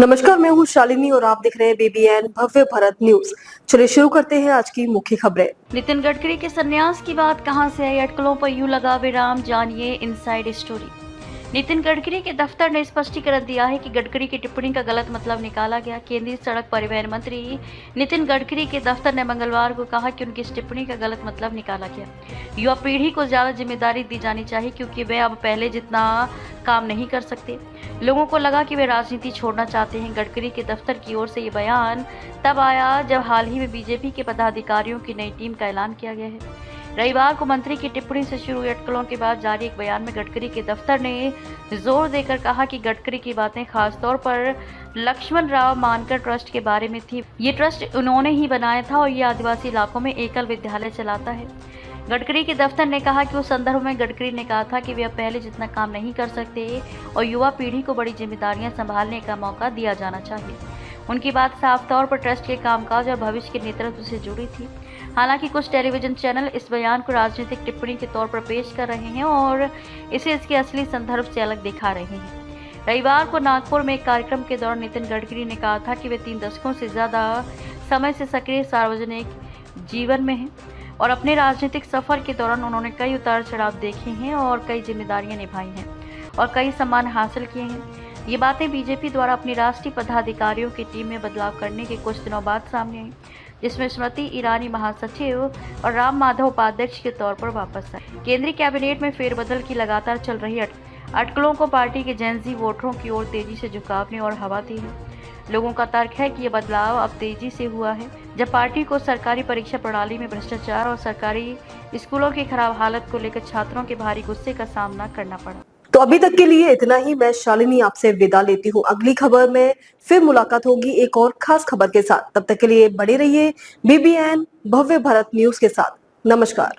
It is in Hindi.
नमस्कार, मैं हूँ शालिनी और आप देख रहे हैं BBN भव्य भारत न्यूज। चलिए शुरू करते हैं आज की मुख्य खबरें। नितिन गडकरी के संन्यास की बात कहां से आई, अटकलों पर यूं लगा विराम, जानिए इनसाइड स्टोरी। नितिन गडकरी के दफ्तर ने स्पष्टीकरण दिया है कि गडकरी की टिप्पणी का गलत मतलब निकाला गया। केंद्रीय सड़क परिवहन मंत्री नितिन गडकरी के दफ्तर ने मंगलवार को कहा कि उनकी इस टिप्पणी का गलत मतलब निकाला गया। युवा पीढ़ी को ज्यादा जिम्मेदारी दी जानी चाहिए क्योंकि वे अब पहले जितना काम नहीं कर सकते। लोगों को लगा कि वे राजनीति छोड़ना चाहते हैं। गडकरी के दफ्तर की ओर से ये बयान तब आया जब हाल ही में बीजेपी के पदाधिकारियों की नई टीम का ऐलान किया गया है। रविवार को मंत्री की टिप्पणी से शुरू हुई अटकलों के बाद जारी एक बयान में गडकरी के दफ्तर ने जोर देकर कहा कि गडकरी की बातें खासतौर पर लक्ष्मण राव मानकर ट्रस्ट के बारे में थी। ये ट्रस्ट उन्होंने ही बनाया था और ये आदिवासी इलाकों में एकल विद्यालय चलाता है। गडकरी के दफ्तर ने कहा कि उस संदर्भ में गडकरी ने कहा था कि वे अब पहले जितना काम नहीं कर सकते और युवा पीढ़ी को बड़ी जिम्मेदारियां संभालने का मौका दिया जाना चाहिए। उनकी बात साफ तौर पर ट्रस्ट के कामकाज और भविष्य के नेतृत्व से जुड़ी थी। हालांकि कुछ टेलीविजन चैनल इस बयान को राजनीतिक टिप्पणी के तौर पर पेश कर रहे हैं और इसे इसके असली संदर्भ से अलग दिखा रहे हैं। रविवार को नागपुर में एक कार्यक्रम के दौरान नितिन गडकरी ने कहा था कि वे 3 दशकों से ज्यादा समय से सक्रिय सार्वजनिक जीवन में हैं और अपने राजनीतिक सफर के दौरान उन्होंने कई उतार चढ़ाव देखे हैं और कई जिम्मेदारियां निभाई हैं और कई सम्मान हासिल किए हैं। ये बातें बीजेपी द्वारा अपनी राष्ट्रीय पदाधिकारियों की टीम में बदलाव करने के कुछ दिनों बाद सामने आई, जिसमें स्मृति ईरानी महासचिव और राम माधव उपाध्यक्ष के तौर पर वापस आए। केंद्रीय कैबिनेट में फेरबदल की लगातार चल रही अटकलों को पार्टी के जेनजी वोटरों की ओर तेजी से झुकावने और हवा दी है। लोगों का तर्क है कि यह बदलाव अब तेजी से हुआ है जब पार्टी को सरकारी परीक्षा प्रणाली में भ्रष्टाचार और सरकारी स्कूलों की खराब हालत को लेकर छात्रों के भारी गुस्से का सामना करना पड़ा। तो अभी तक के लिए इतना ही। मैं शालिनी आपसे विदा लेती हूँ। अगली खबर में फिर मुलाकात होगी एक और खास खबर के साथ। तब तक के लिए बने रहिए BBN भव्य भारत न्यूज के साथ। नमस्कार।